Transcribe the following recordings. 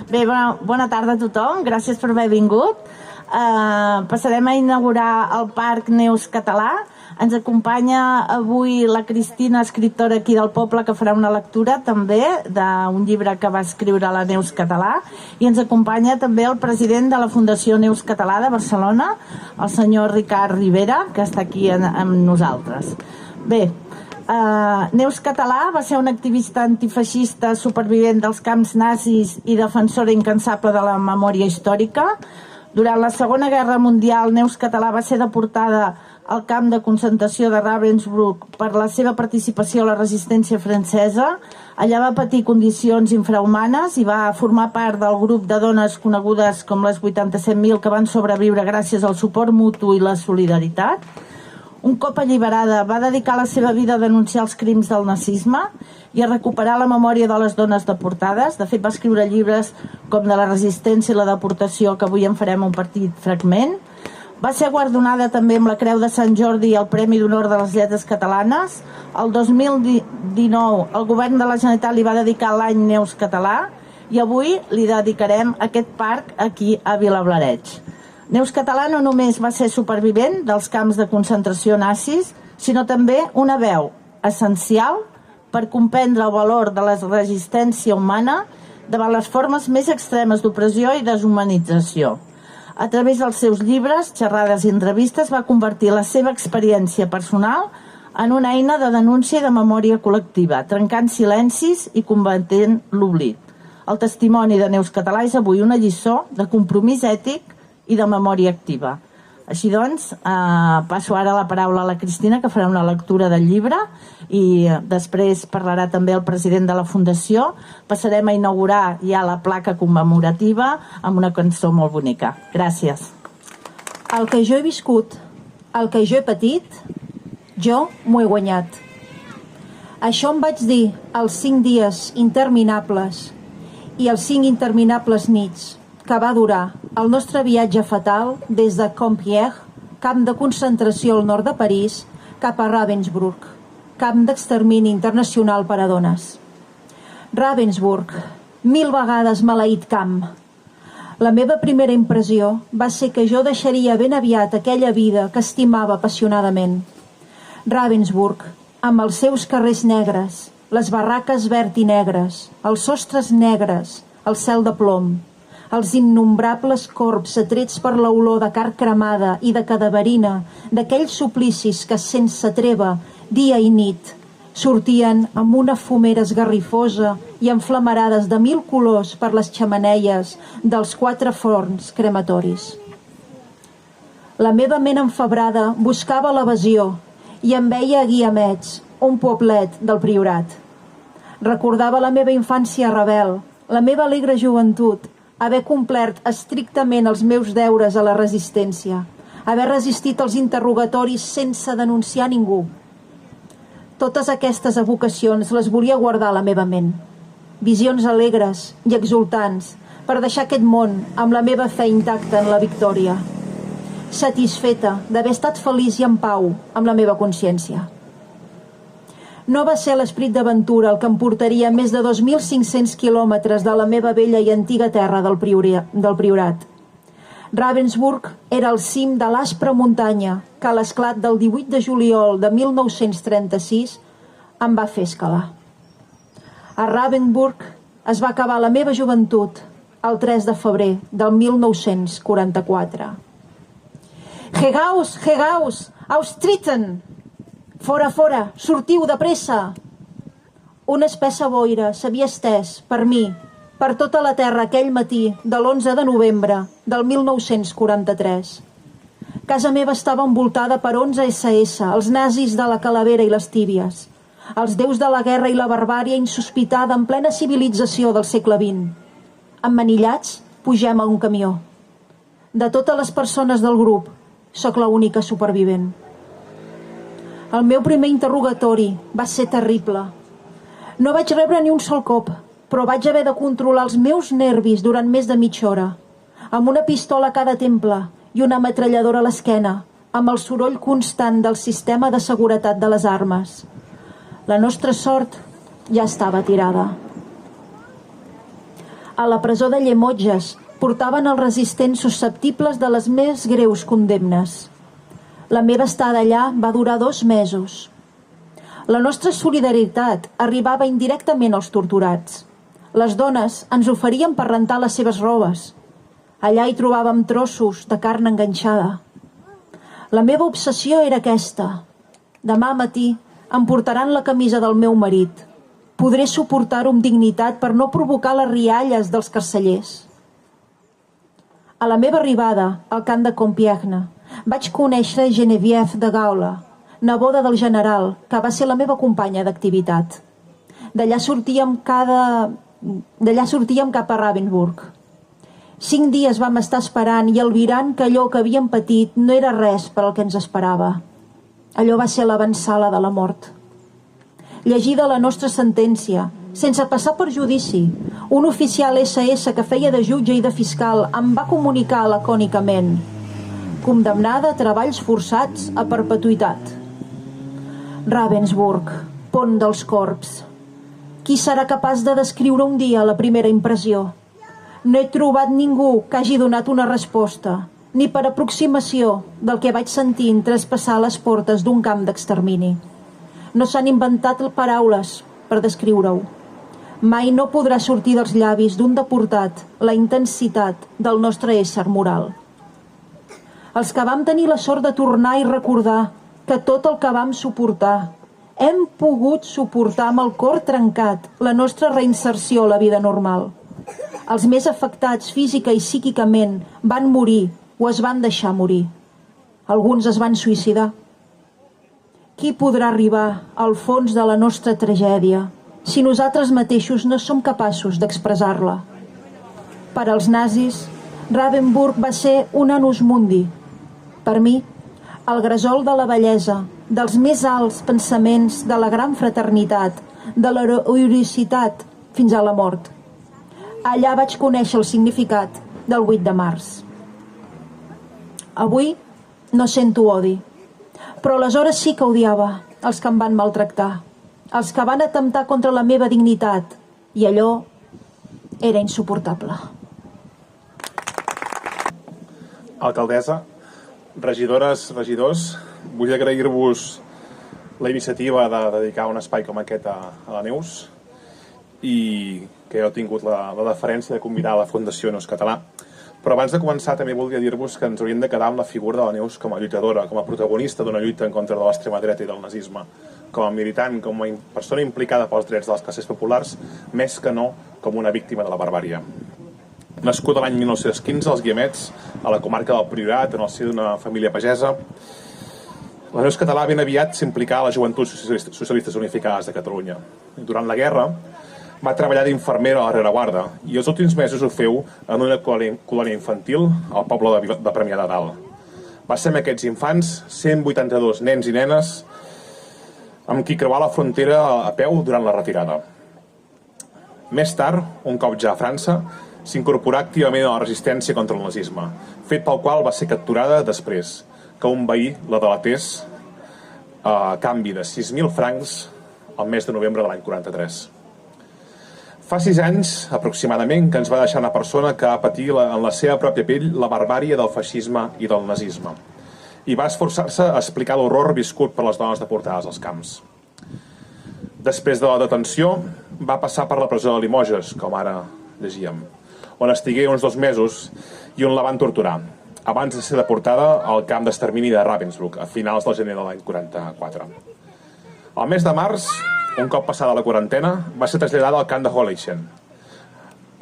Bé, bona tarda a tothom, gràcies per haver vingut. Passarem a inaugurar el Parc Neus Català. Ens acompanya avui la Cristina, escriptora aquí del poble, que farà una lectura també d'un llibre que va escriure la Neus Català, i ens acompanya també el president de la Fundació Neus Català de Barcelona, el senyor Ricard Rivera, que està aquí amb nosaltres. Bé, Neus Català va ser una activista antifeixista supervivent dels camps nazis i defensora incansable de la memòria històrica. Durant la Segona Guerra Mundial, Neus Català va ser deportada al camp de concentració de Ravensbrück per la seva participació a la resistència francesa. Allà va patir condicions infrahumanes i va formar part del grup de dones conegudes com les 87.000 que van sobreviure gràcies al suport mutu i la solidaritat. Un cop alliberada, va dedicar la seva vida a denunciar els crims del nazisme i a recuperar la memòria de les dones deportades. De fet, va escriure llibres com de la resistència i la deportació, que avui en farem un petit fragment. Va ser guardonada també amb la Creu de Sant Jordi i el Premi d'Honor de les Lletres Catalanes. El 2019, el govern de la Generalitat li va dedicar l'any Neus Català i avui li dedicarem aquest parc aquí a Vilablareix. Neus Català no només va ser supervivent dels camps de concentració nazis, sinó també una veu essencial per comprendre el valor de la resistència humana davant les formes més extremes d'opressió i deshumanització. A través dels seus llibres, xerrades i entrevistes va convertir la seva experiència personal en una eina de denúncia i de memòria col·lectiva, trencant silencis i combatent l'oblit. El testimoni de Neus Català és avui una lliçó de compromís ètic i de memòria activa. Així doncs, passo ara la paraula a la Cristina, que farà una lectura del llibre, i després parlarà també el president de la Fundació. Passarem a inaugurar ja la placa commemorativa amb una cançó molt bonica. Gràcies. El que jo he viscut, el que jo he patit, jo m'ho he guanyat. Això em vaig dir els 5 dies interminables i els 5 interminables nits que va durar el nostre viatge fatal des de Compiègne, camp de concentració al nord de París, cap a Ravensbrück, camp d'extermini internacional per a dones. Ravensbrück, 1000 vegades maleït camp. La meva primera impressió va ser que jo deixaria ben aviat aquella vida que estimava apassionadament. Ravensbrück, amb els seus carrers negres, les barraques verd i negres, els sostres negres, el cel de plom, els innombrables corps atrets per l'olor de carn cremada i de cadaverina d'aquells suplicis que sense treva, dia i nit, sortien amb una fumera esgarrifosa i enflamarades de 1000 colors per les xemeneies dels 4 forns crematoris. La meva ment enfebrada buscava l'evasió i em veia a Guiamets, un poblet del Priorat. Recordava la meva infància rebel, la meva alegre joventut, haver complert estrictament els meus deures a la resistència, haver resistit els interrogatoris sense denunciar ningú. Totes aquestes evocacions les volia guardar a la meva ment. Visions alegres i exultants per deixar aquest món amb la meva fe intacta en la victòria. Satisfeta d'haver estat feliç i en pau amb la meva consciència. No va ser l'esperit d'aventura el que em portaria més de 2.500 quilòmetres de la meva vella i antiga terra del Priorat. Ravensbrück era el cim de l'aspra muntanya que a l'esclat del 18 de juliol de 1936 em va fer escalar. A Ravensbrück es va acabar la meva joventut el 3 de febrer del 1944. Hegaus, hegaus, austritten! Fora, fora, sortiu de pressa! Una espessa boira s'havia estès per mi, per tota la terra aquell matí de l'11 de novembre del 1943. Casa meva estava envoltada per 11 SS, els nazis de la Calavera i les Tíbies, els déus de la guerra i la barbària insospitada en plena civilització del segle XX. Emmanillats, pugem a un camió. De totes les persones del grup, sóc l'única supervivent. El meu primer interrogatori va ser terrible. No vaig rebre ni un sol cop, però vaig haver de controlar els meus nervis durant més de mitja hora, amb una pistola a cada temple i una metralladora a l'esquena, amb el soroll constant del sistema de seguretat de les armes. La nostra sort ja estava tirada. A la presó de Llemotges portaven els resistents susceptibles de les més greus condemnes. La meva estada allà va durar 2 mesos. La nostra solidaritat arribava indirectament als torturats. Les dones ens oferien per rentar les seves robes. Allà hi trobàvem trossos de carn enganxada. La meva obsessió era aquesta. Demà matí em portaran la camisa del meu marit. Podré suportar-ho amb dignitat per no provocar les rialles dels carcellers. A la meva arribada al camp de Compiègne vaig conèixer Geneviève de Gaulle, neboda del general, que va ser la meva companya d'activitat. D'allà sortíem cap a Ravensburg. 5 dies vam estar esperant i albirant que allò que havíem patit no era res per al que ens esperava. Allò va ser l'avançala de la mort. Llegida la nostra sentència, sense passar per judici, un oficial SS que feia de jutge i de fiscal em va comunicar lacònicament: condemnada a treballs forçats a perpetuïtat. Ravensburg, pont dels corps. Qui serà capaç de descriure un dia la primera impressió? No he trobat ningú que hagi donat una resposta, ni per aproximació del que vaig sentir en traspassar les portes d'un camp d'extermini. No s'han inventat paraules per descriure-ho. Mai no podrà sortir dels llavis d'un deportat la intensitat del nostre ésser moral. Els que vam tenir la sort de tornar i recordar que tot el que vam suportar, hem pogut suportar amb el cor trencat la nostra reinserció a la vida normal. Els més afectats física i psíquicament van morir o es van deixar morir. Alguns es van suïcidar. Qui podrà arribar al fons de la nostra tragèdia si nosaltres mateixos no som capaços d'expressar-la? Per als nazis, Ravensburg va ser un annus mundi. Per mi, el gresol de la bellesa, dels més alts pensaments de la gran fraternitat, de l'heroïcitat fins a la mort. Allà vaig conèixer el significat del 8 de març. Avui no sento odi, però aleshores sí que odiava els que em van maltractar, els que van atemptar contra la meva dignitat, i allò era insuportable. Alcaldessa, regidores, regidors, vull agrair-vos la iniciativa de dedicar un espai com aquest a la Neus i que heu tingut la deferència de convidar la Fundació Neus Català. Però abans de començar també voldria dir-vos que ens hauríem de quedar amb la figura de la Neus com a lluitadora, com a protagonista d'una lluita en contra de l'extrema dreta i del nazisme, com a militant, com a persona implicada pels drets de les classes populars, més que no com una víctima de la barbària. Nascuda l'any 1915 als Guiamets, a la comarca del Priorat, en el si d'una família pagesa, la Neus Català ben aviat s'implicà a les Joventuts Socialistes Unificades de Catalunya. Durant la guerra va treballar d'infermera a la rereguarda i els últims mesos ho feu en una colònia infantil al poble de Premià de Dalt. Va ser amb aquests infants, 182 nens i nenes, amb qui creuar la frontera a peu durant la retirada. Més tard, un cop ja a França, s'incorporà activament a la resistència contra el nazisme, fet pel qual va ser capturada després que un veí la delatés a canvi de 6.000 francs al mes de novembre de l'any 43. Fa 6 anys, aproximadament, que ens va deixar una persona que va patir en la seva pròpia pell la barbària del feixisme i del nazisme i va esforçar-se a explicar l'horror viscut per les dones deportades als camps. Després de la detenció, va passar per la presó de Limoges, com ara llegíem, on estigué uns 2 mesos i on la van torturar, abans de ser deportada al camp d'extermini de Ravensbrück, a finals del gener de l'any 44. Al mes de març, un cop passada la quarantena, va ser traslladada al camp de Hollechen,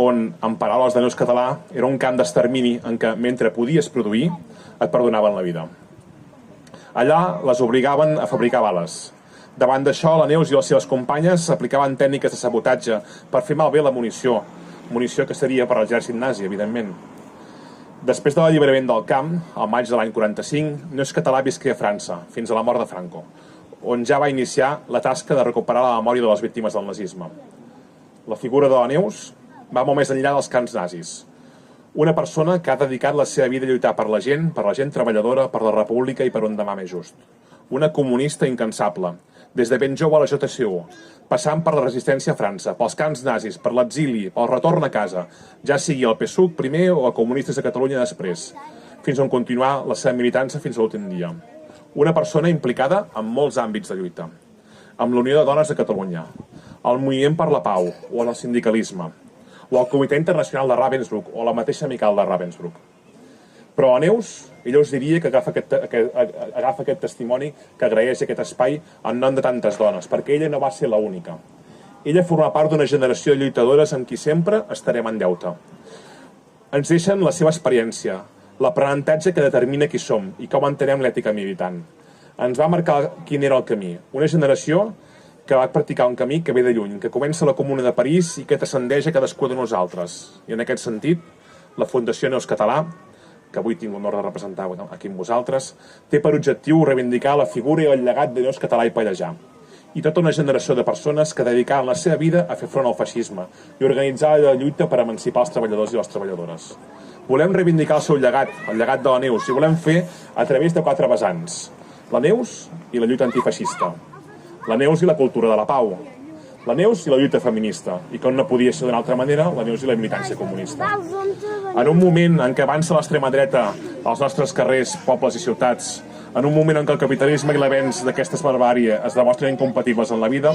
on, en paraules de Neus Català, era un camp d'extermini en què, mentre podies produir, et perdonaven la vida. Allà les obligaven a fabricar bales. Davant d'això, la Neus i les seves companyes aplicaven tècniques de sabotatge per fer malbé la munició que seria per a l'exèrcit nazi, evidentment. Després de l'alliberament del camp, al maig de l'any 45, Neus Català visqué a França, fins a la mort de Franco, on ja va iniciar la tasca de recuperar la memòria de les víctimes del nazisme. La figura de la Neus va molt més enllà dels camps nazis. Una persona que ha dedicat la seva vida a lluitar per la gent treballadora, per la república i per un demà més just. Una comunista incansable, des de ben jove a la JCU, passant per la resistència a França, pels camps nazis, per l'exili, pel retorn a casa, ja sigui al PSUC primer o a Comunistes de Catalunya després, fins on continuar la seva militància fins a l'últim dia. Una persona implicada en molts àmbits de lluita, amb la Unió de Dones de Catalunya, el Moviment per la Pau o el sindicalisme, o el Comitè Internacional de Ravensbrück o la mateixa Miquel de Ravensbrück. Però a Neus, ella us diria que agafa aquest testimoni, que agraeix aquest espai en nom de tantes dones, perquè ella no va ser l'única. Ella forma part d'una generació de lluitadores amb qui sempre estarem en deute. Ens deixen la seva experiència, l'aprenentatge que determina qui som i com entenem l'ètica militant. Ens va marcar quin era el camí. Una generació que va practicar un camí que ve de lluny, que comença a la Comuna de París i que transcendeix a cadascú de nosaltres. I en aquest sentit, la Fundació Neus Català, que avui tinc l'honor de representar aquí amb vosaltres, té per objectiu reivindicar la figura i el llegat de Neus Català i Pallejà, i tota una generació de persones que dedicaven la seva vida a fer front al feixisme i organitzar la lluita per emancipar els treballadors i les treballadores. Volem reivindicar el seu llegat, el llegat de la Neus, i volem fer a través de 4 vessants: la Neus i la lluita antifeixista, la Neus i la cultura de la pau, la Neus i la lluita feminista, i com no podia ser d'una altra manera, la Neus i la militància comunista. En un moment en què avança l'extrema dreta als nostres carrers, pobles i ciutats, en un moment en què el capitalisme i l'avenç d'aquestes barbàries es demostren incompatibles en la vida,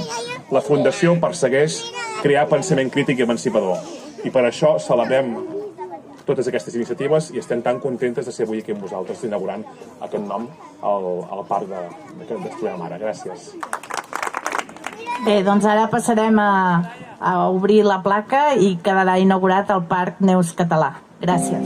la Fundació persegueix crear pensament crític i emancipador. I per això celebrem totes aquestes iniciatives i estem tan contentes de ser avui aquí amb vosaltres inaugurant aquest nom al parc que ens trobem ara. Gràcies. Bé, doncs ara passarem a obrir la placa i quedarà inaugurat el Parc Neus Català. Gràcies.